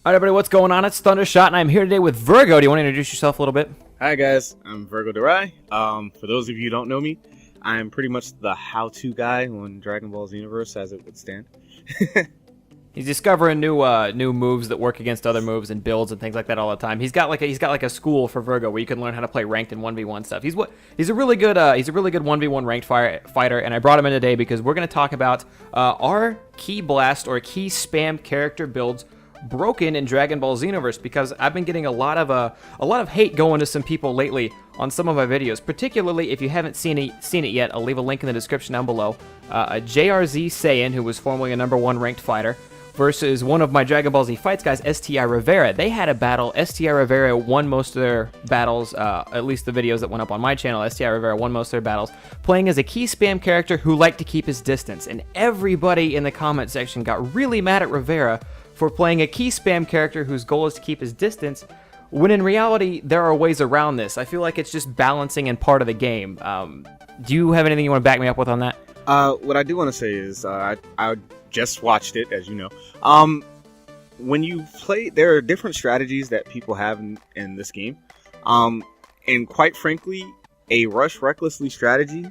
All right, everybody, what's going on? It's Thundershot, and I'm here today with Virgo. Do you want to introduce yourself a little bit? Hi guys, I'm Virgo Durai. For those of you who don't know me, I'm pretty much the how-to guy on Dragon Ball Xenoverse, as it would stand. He's discovering new moves that work against other moves and builds and things like that all the time. He's got like a school for Virgo where you can learn how to play ranked and 1v1 stuff. He's a really good 1v1 ranked fighter, and I brought him in today because we're going to talk about our key blast or key spam character builds broken in Dragon Ball Xenoverse, because I've been getting a lot of hate going to some people lately on some of my videos, particularly if you haven't seen it yet. I'll leave a link in the description down below. A JRZ Saiyan, who was formerly a #1 ranked fighter, versus one of my Dragon Ball Z Fights guys, STI Rivera. They had a battle. STI Rivera won most of their battles, at least the videos that went up on my channel. STI Rivera won most of their battles, playing as a key spam character who liked to keep his distance. And everybody in the comment section got really mad at Rivera for playing a key spam character whose goal is to keep his distance, when in reality, there are ways around this. I feel like it's just balancing and part of the game. Do you have anything you want to back me up with on that? What I do want to say is, I just watched it, as you know. When you play, there are different strategies that people have in this game. And quite frankly, a rush recklessly strategy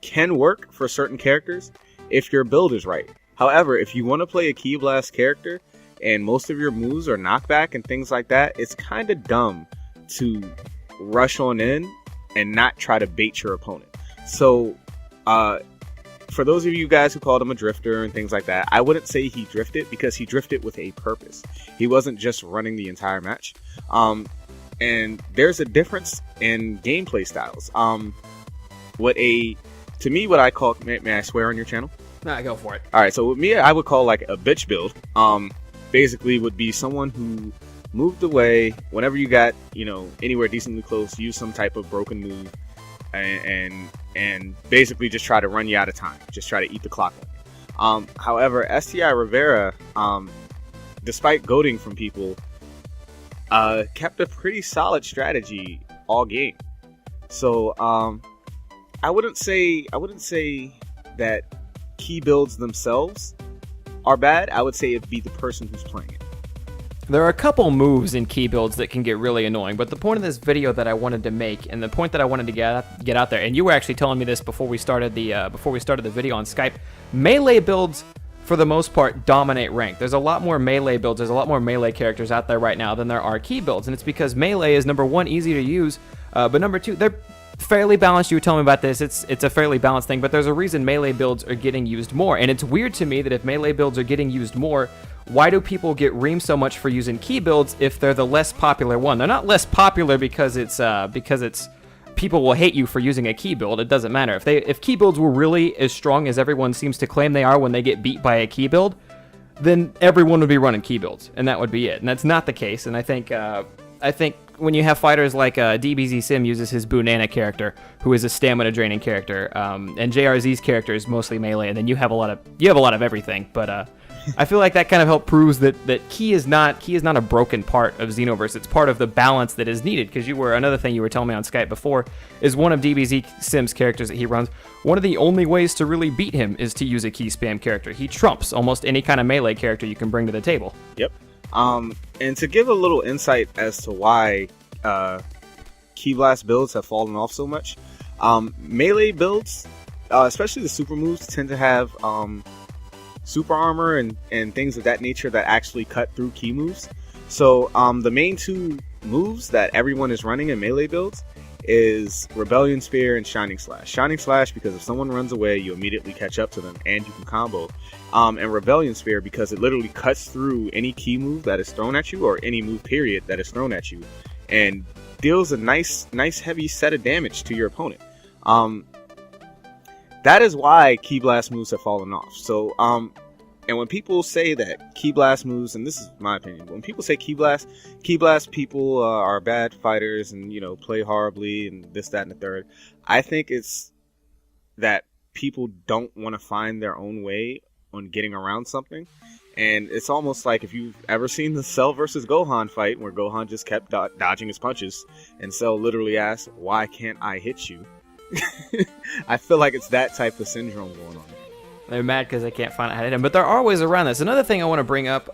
can work for certain characters if your build is right. However, if you want to play a Ki Blast character and most of your moves are knockback and things like that, it's kind of dumb to rush on in and not try to bait your opponent. So, for those of you guys who called him a drifter and things like that, I wouldn't say he drifted, because he drifted with a purpose. He wasn't just running the entire match. And there's a difference in gameplay styles. To me, what I call, may I swear on your channel? Nah, go for it. All right, so with me, I would call like a bitch build. Basically would be someone who moved away whenever you got, anywhere decently close, use some type of broken move, and basically just try to run you out of time, just try to eat the clock. However, STI Rivera, despite goading from people, kept a pretty solid strategy all game. So I wouldn't say that key builds themselves are bad. I would say it'd be the person who's playing it. There are a couple moves in key builds that can get really annoying, but the point of this video that I wanted to make, and the point that I wanted to get out there, and you were actually telling me this before we started the video on Skype, melee builds for the most part dominate rank. There's a lot more melee builds, there's a lot more melee characters out there right now than there are key builds, and it's because melee is #1 easy to use, but #2 they're fairly balanced. You were telling me about this. It's a fairly balanced thing, but there's a reason melee builds are getting used more, and it's weird to me that if melee builds are getting used more, why do people get reamed so much for using key builds if they're the less popular one? They're not less popular because it's people will hate you for using a key build. It doesn't matter. If key builds were really as strong as everyone seems to claim they are when they get beat by a key build, then everyone would be running key builds, and that would be it. And that's not the case. And I think when you have fighters like DBZ Sim uses his Bunana character, who is a stamina draining character, and JRZ's character is mostly melee, and then you have a lot of everything. But I feel like that kind of help proves that key is not a broken part of Xenoverse. It's part of the balance that is needed. Because another thing you were telling me on Skype before is one of DBZ Sim's characters that he runs. One of the only ways to really beat him is to use a key spam character. He trumps almost any kind of melee character you can bring to the table. Yep. And to give a little insight as to why Ki Blast builds have fallen off so much, melee builds, especially the super moves, tend to have super armor and things of that nature that actually cut through key moves. So the main two moves that everyone is running in melee builds is Rebellion Spear and Shining Slash. Shining Slash because if someone runs away, you immediately catch up to them and you can combo. And Rebellion Spear because it literally cuts through any key move that is thrown at you, or any move period that is thrown at you, and deals a nice heavy set of damage to your opponent. That is why Ki Blast moves have fallen off. So, and when people say that Ki Blast moves, and this is my opinion, when people say Ki Blast people are bad fighters and, play horribly and this, that, and the third, I think it's that people don't want to find their own way on getting around something. And it's almost like if you've ever seen the Cell versus Gohan fight, where Gohan just kept dodging his punches, and Cell literally asked, "Why can't I hit you?" I feel like it's that type of syndrome going on. They're mad because they can't find out how to hit him. But there are ways around this. Another thing I want to bring up,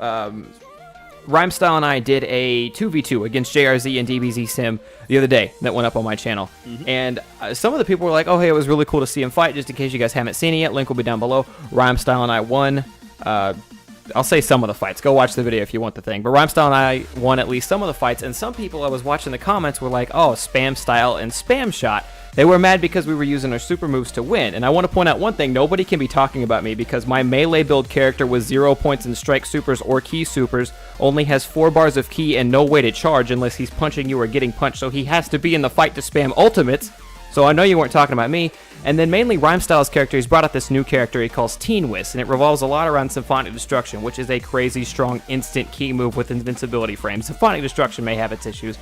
Rhymestyle and I did a 2v2 against JRZ and DBZ Sim the other day that went up on my channel. And some of the people were like, oh, hey, it was really cool to see him fight. Just in case you guys haven't seen it yet, link will be down below. Rhymestyle and I won. I'll say some of the fights. Go watch the video if you want the thing. But Rhymestyle and I won at least some of the fights. And some people I was watching the comments were like, oh, spam style and spam shot. They were mad because we were using our super moves to win. And I want to point out one thing. Nobody can be talking about me because my melee build character with 0 points in strike supers or key supers only has 4 bars of key and no way to charge unless he's punching you or getting punched. So he has to be in the fight to spam ultimates. So I know you weren't talking about me. And then mainly Rhymestyle's character, he's brought out this new character he calls Teen Whisk, and it revolves a lot around Symphonic Destruction, which is a crazy strong instant key move with invincibility frames. Symphonic Destruction may have its issues,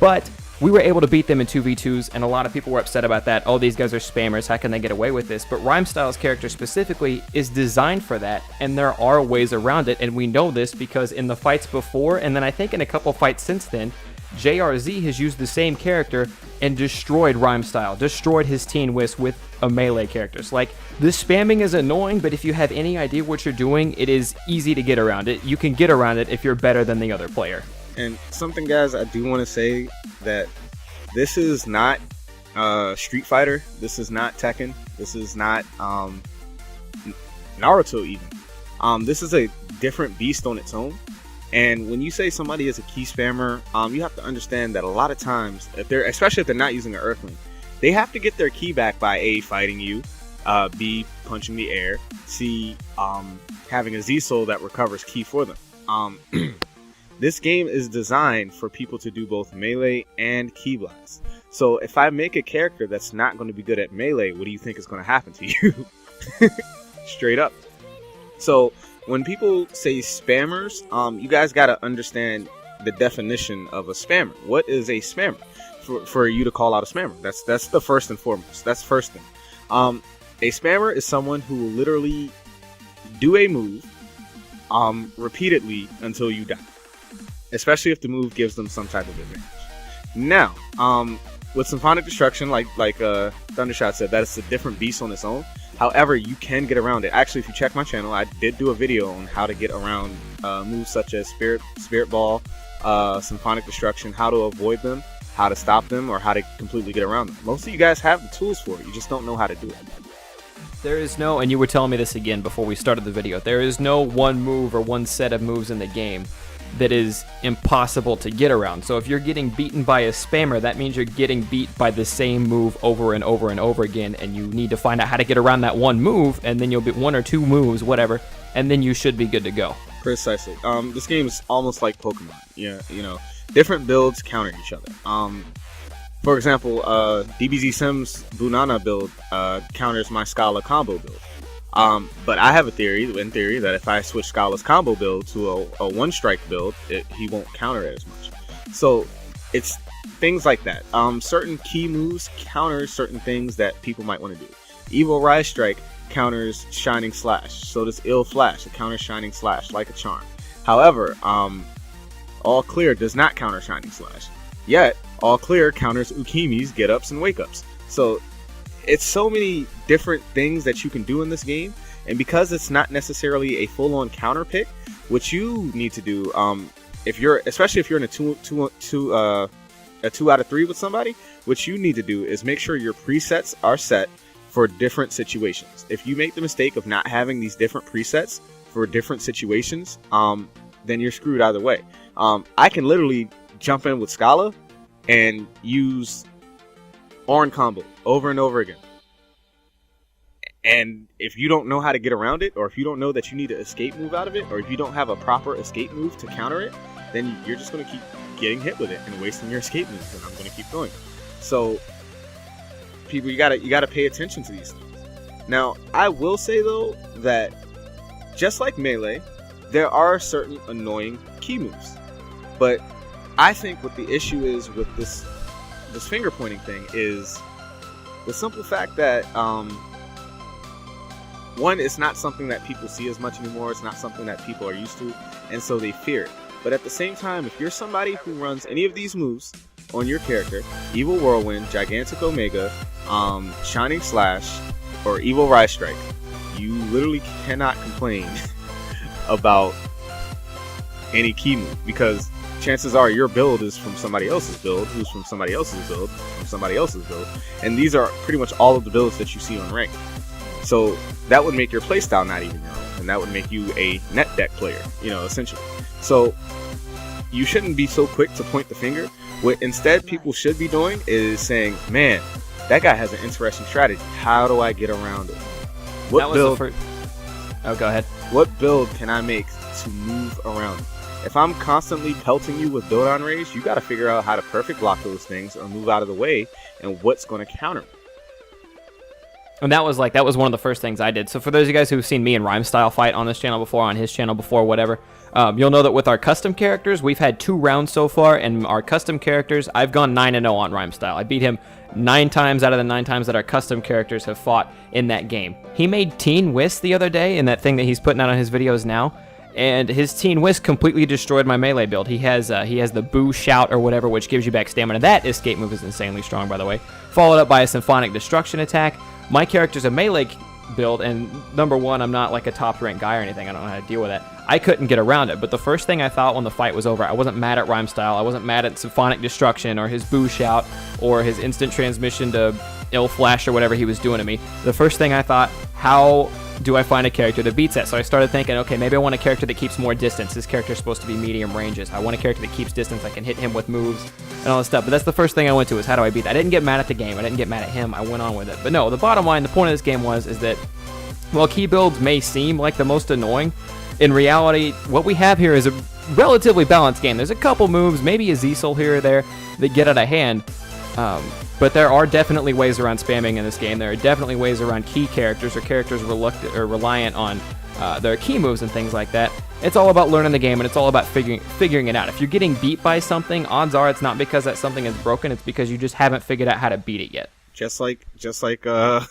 but we were able to beat them in 2v2s, and a lot of people were upset about that. Oh, these guys are spammers, how can they get away with this? But Rhymestyle's character specifically is designed for that, and there are ways around it, and we know this because in the fights before, and then I think in a couple fights since then, JRZ has used the same character and destroyed Rhymestyle, destroyed his Teen Whisk with a melee character. So, like, the spamming is annoying, but if you have any idea what you're doing, it is easy to get around it. You can get around it if you're better than the other player. And something, guys, I do want to say that this is not Street Fighter. This is not Tekken. This is not Naruto even. This is a different beast on its own. And when you say somebody is a key spammer, you have to understand that a lot of times, especially if they're not using an Earthling, they have to get their key back by A, fighting you, B, punching the air, C, having a Z-Soul that recovers key for them. This game is designed for people to do both melee and key blast. So if I make a character that's not going to be good at melee, what do you think is going to happen to you? Straight up. So when people say spammers, you guys got to understand the definition of a spammer. What is a spammer? For you to call out a spammer, that's the first and foremost. That's the first thing. A spammer is someone who will literally do a move repeatedly until you die, especially if the move gives them some type of advantage. Now, with Symphonic Destruction, like Thundershot said, that is a different beast on its own. However, you can get around it. Actually, if you check my channel, I did do a video on how to get around moves such as Spirit Ball, Symphonic Destruction, how to avoid them, how to stop them, or how to completely get around them. Most of you guys have the tools for it. You just don't know how to do it. There is no, and you were telling me this again before we started the video, there is no one move or one set of moves in the game that is impossible to get around. So if you're getting beaten by a spammer, that means you're getting beat by the same move over and over and over again, and you need to find out how to get around that one move, and then you'll be 1 or 2 moves, whatever, and then you should be good to go. Precisely. This game is almost like Pokemon. Yeah, you know, different builds counter each other. For example, DBZ Sim's Bunana build counters my Scala combo build. But I have a theory, that if I switch Scala's combo build to a one-strike build, he won't counter it as much. So it's things like that. Certain key moves counter certain things that people might want to do. Evil Rise Strike counters Shining Slash. So does Ill Flash. It counters Shining Slash like a charm. However, All Clear does not counter Shining Slash. Yet, All Clear counters Ukimi's get-ups and wake-ups. So it's so many different things that you can do in this game, and because it's not necessarily a full-on counter pick, what you need to do, especially if you're in a 2 out of 3 with somebody, what you need to do is make sure your presets are set for different situations. If you make the mistake of not having these different presets for different situations, then you're screwed either way. I can literally jump in with Scala and use Orin combo over and over again. And if you don't know how to get around it, or if you don't know that you need an escape move out of it, or if you don't have a proper escape move to counter it, then you're just going to keep getting hit with it and wasting your escape moves, and I'm going to keep going. So people, you gotta pay attention to these things. Now, I will say though that just like Melee, there are certain annoying key moves. But I think what the issue is with this finger pointing thing is the simple fact that one, it's not something that people see as much anymore. It's not something that people are used to, and so they fear it. But at the same time, if you're somebody who runs any of these moves on your character, Evil Whirlwind, Gigantic Omega, Shining Slash, or Evil Rise Strike, you literally cannot complain about any key move, because chances are your build is from somebody else's build, who's from somebody else's build, from somebody else's build, and these are pretty much all of the builds that you see on rank. So that would make your playstyle not even your own, and that would make you a net deck player, essentially. So you shouldn't be so quick to point the finger. What instead people should be doing is saying, man, that guy has an interesting strategy. How do I get around it? What build? Oh, go ahead. What build can I make to move around it? If I'm constantly pelting you with build on rage, you got to figure out how to perfect block those things or move out of the way, and what's going to counter me. And that was one of the first things I did. So for those of you guys who've seen me and Rhyme Style fight on this channel before, on his channel before, whatever, you'll know that with our custom characters, we've had 2 rounds so far, and our custom characters, I've gone 9-0 on Rhyme Style. I beat him 9 times out of the 9 times that our custom characters have fought in that game. He made Teen Whisk the other day in that thing that he's putting out on his videos now, and his Teen Whisk completely destroyed my melee build. He has the Boo Shout or whatever, which gives you back stamina. That escape move is insanely strong, by the way. Followed up by a Symphonic Destruction attack. My character's a melee build, and number one, I'm not like a top-ranked guy or anything. I don't know how to deal with that. I couldn't get around it, but the first thing I thought when the fight was over, I wasn't mad at Rhyme Style. I wasn't mad at Symphonic Destruction or his Boo Shout or his instant transmission to Ill Flash or whatever he was doing to me. The first thing I thought, how do I find a character that beats that? So I started thinking, okay, maybe I want a character that keeps more distance. This character's supposed to be medium ranges. I want a character that keeps distance. I can hit him with moves and all this stuff. But that's the first thing I went to, is how do I beat that? I didn't get mad at the game. I didn't get mad at him. I went on with it. But no, the bottom line, the point of this game is that while key builds may seem like the most annoying, in reality, what we have here is a relatively balanced game. There's a couple moves, maybe a Z-Soul here or there, that get out of hand. But there are definitely ways around spamming in this game. There are definitely ways around key characters or characters reluctant or reliant on their key moves and things like that. It's all about learning the game, and it's all about figuring it out. If you're getting beat by something, odds are it's not because that something is broken. It's because you just haven't figured out how to beat it yet. Just like in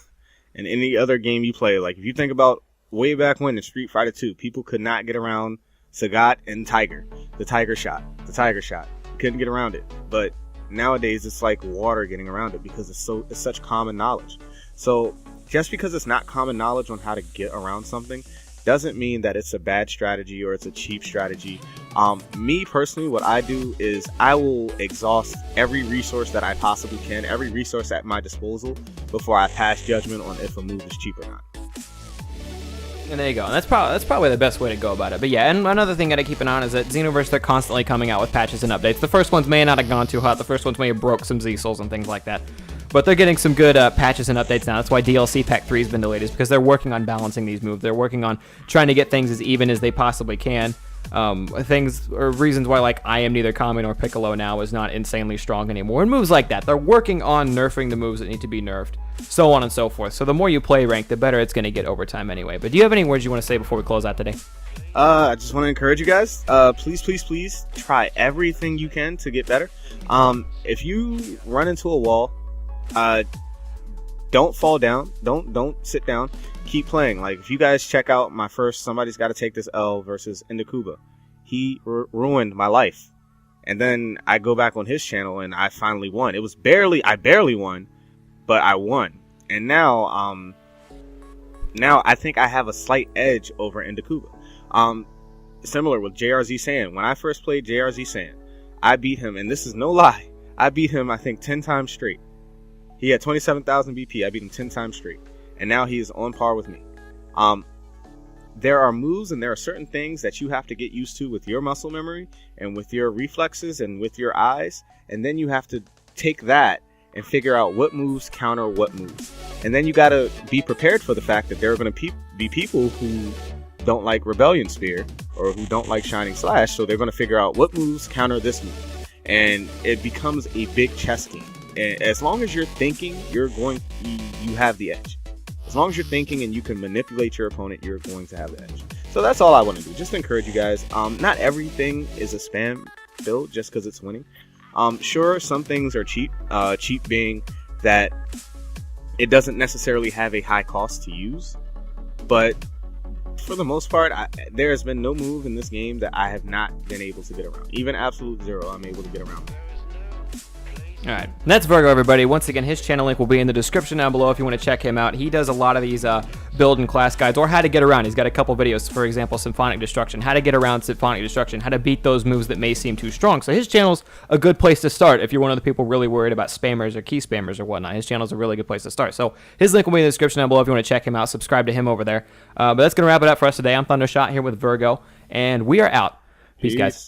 any other game you play. Like if you think about way back when in Street Fighter 2, people could not get around Sagat and Tiger. The Tiger shot. You couldn't get around it. But nowadays it's like water getting around it, because it's such common knowledge. So just because it's not common knowledge on how to get around something doesn't mean that it's a bad strategy or it's a cheap strategy. Me personally, what I do is I will exhaust every resource that I possibly can, every resource at my disposal, before I pass judgment on if a move is cheap or not. And there you go. And that's probably the best way to go about it. But yeah, and another thing that I keep an eye on is that Xenoverse, they're constantly coming out with patches and updates. The first ones may not have gone too hot. The first ones may have broke some Z-Souls and things like that. But they're getting some good patches and updates now. That's why DLC Pack 3 has been delayed, is because they're working on balancing these moves. They're working on trying to get things as even as they possibly can. Things or reasons why, like, I am neither Kami nor Piccolo now is not insanely strong anymore, and moves like that. They're working on nerfing the moves that need to be nerfed, so on and so forth. So the more you play rank, the better it's going to get over time anyway. But do you have any words you want to say before we close out today? I just want to encourage you guys, please try everything you can to get better. If you run into a wall, don't fall down, don't sit down, keep playing. Like, if you guys check out my first Somebody's Gotta Take This L versus Indakuba, he ruined my life. And then I go back on his channel and I finally won. I barely won, but I won. And now I think I have a slight edge over Indakuba. Similar with JRZ Saiyan. When I first played JRZ Saiyan, I beat him, and this is no lie, I beat him I think 10 times straight. He had 27,000 BP. I beat him 10 times straight. And now he is on par with me. There are moves and there are certain things that you have to get used to with your muscle memory and with your reflexes and with your eyes. And then you have to take that and figure out what moves counter what moves. And then you got to be prepared for the fact that there are going to be people who don't like Rebellion Spear or who don't like Shining Slash. So they're going to figure out what moves counter this move. And it becomes a big chess game. And as long as you're thinking, you have the edge. As long as you're thinking and you can manipulate your opponent, you're going to have the edge. So that's all I want to do. Just encourage you guys. Not everything is a spam build just because it's winning. Sure, some things are cheap. Cheap being that it doesn't necessarily have a high cost to use. But for the most part, there has been no move in this game that I have not been able to get around. Even Absolute Zero, I'm able to get around. All right, and that's Virgo, everybody. Once again, his channel link will be in the description down below if you want to check him out. He does a lot of these build and class guides, or how to get around. He's got a couple videos, for example, Symphonic Destruction, how to get around Symphonic Destruction, how to beat those moves that may seem too strong. So his channel's a good place to start if you're one of the people really worried about spammers or key spammers or whatnot. His channel's a really good place to start. So his link will be in the description down below if you want to check him out. Subscribe to him over there. But that's going to wrap it up for us today. I'm Thundershot here with Virgo, and we are out. Peace, guys.